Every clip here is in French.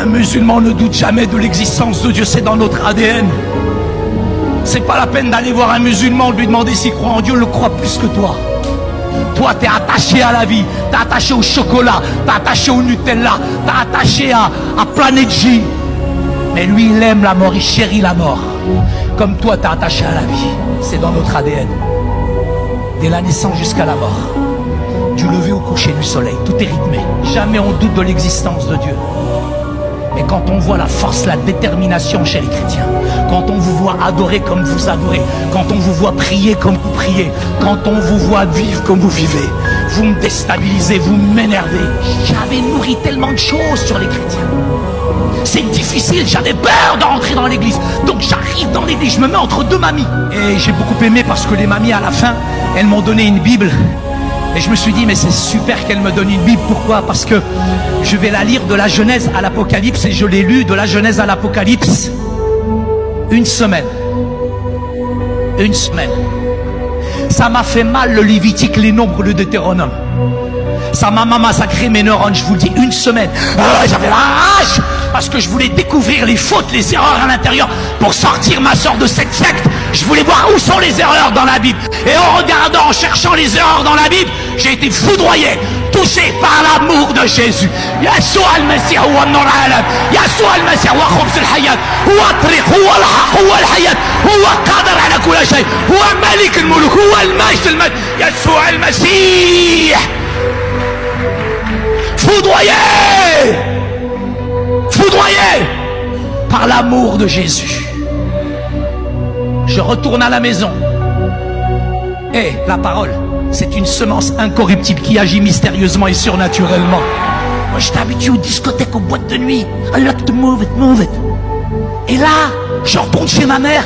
musulman ne doute jamais de l'existence de Dieu, c'est dans notre ADN. C'est pas la peine d'aller voir un musulman, lui demander s'il croit en Dieu, il le croit plus que toi. Toi, t'es attaché à la vie, t'es attaché au chocolat, t'es attaché au Nutella, t'es attaché à Planet J. Mais lui, il aime la mort, il chérit la mort. Comme toi, t'es attaché à la vie. C'est dans notre ADN. Dès la naissance jusqu'à la mort. Du lever au coucher du soleil, tout est rythmé. Jamais on doute de l'existence de Dieu. Mais quand on voit la force, la détermination chez les chrétiens, quand on vous voit adorer comme vous adorez, quand on vous voit prier comme vous priez, quand on vous voit vivre comme vous vivez, vous me déstabilisez, vous m'énervez. J'avais nourri tellement de choses sur les chrétiens. C'est difficile, j'avais peur de rentrer dans l'église. Donc j'arrive dans l'église, je me mets entre deux mamies. Et j'ai beaucoup aimé parce que les mamies à la fin, elles m'ont donné une Bible. Et je me suis dit, mais c'est super qu'elle me donne une Bible. Pourquoi? Parce que je vais la lire de la Genèse à l'Apocalypse. Et je l'ai lu de la Genèse à l'Apocalypse. Une semaine. Une semaine. Ça m'a fait mal le Lévitique, les nombres, le Deutéronome. Ça m'a massacré mes neurones, je vous le dis, une semaine. J'avais la rage parce que je voulais découvrir les fautes, les erreurs à l'intérieur pour sortir ma soeur de cette secte. Je voulais voir où sont les erreurs dans la Bible. Et en regardant, en cherchant les erreurs dans la Bible, j'ai été foudroyé, touché par l'amour de Jésus. Yeshua al-Masih huwa an-nur al-alam. Yeshua al-Masih huwa khubz al-hayat. Huwa at-tariq, huwa al-haq, huwa al-hayat. Huwa qadir ala kulli shay. Huwa malik al-muluk, huwa al-majd al-majd. Yeshua al-Masih. Foudroyé, foudroyé par l'amour de Jésus. Je retourne à la maison. Et la parole, c'est une semence incorruptible qui agit mystérieusement et surnaturellement. Moi, j'étais habitué aux discothèques, aux boîtes de nuit. I like to move it, move it. Et là, je retourne chez ma mère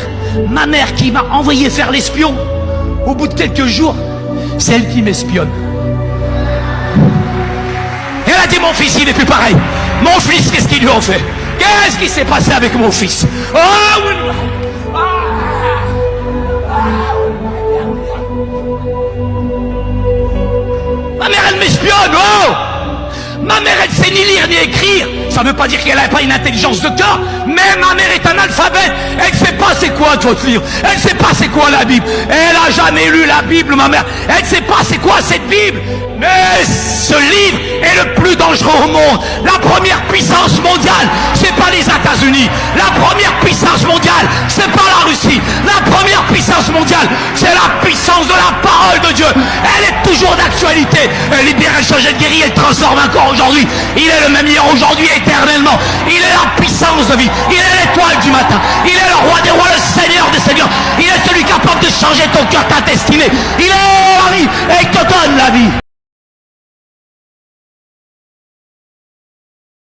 qui m'a envoyé faire l'espion. Au bout de quelques jours, c'est elle qui m'espionne. Elle a dit, mon fils, il n'est plus pareil. Mon fils, qu'est-ce qu'ils lui ont fait? Qu'est-ce qui s'est passé avec mon fils? Oh oui. Ma mère, elle m'espionne. Oh, ma mère, elle sait ni lire ni écrire. Ça ne veut pas dire qu'elle n'a pas une intelligence de cœur, mais ma mère est analphabète. Elle ne sait pas c'est quoi votre livre. Elle ne sait pas c'est quoi la Bible. Elle n'a jamais lu la Bible, ma mère. Elle ne sait pas c'est quoi cette Bible. Mais ce livre est le plus dangereux au monde. La première puissance mondiale, c'est pas les États-Unis. La première puissance mondiale, c'est pas la Russie. La première puissance mondiale, c'est la puissance de la parole de Dieu. Elle est toujours d'actualité. Elle libère, elle change, elle guérit, elle transforme encore aujourd'hui. Il est le même hier, aujourd'hui, éternellement. Il est la puissance de vie. Il est l'étoile du matin. Il est le roi des rois, le seigneur des seigneurs. Il est celui capable de changer ton cœur, ta destinée. Il est la vie et il te donne la vie.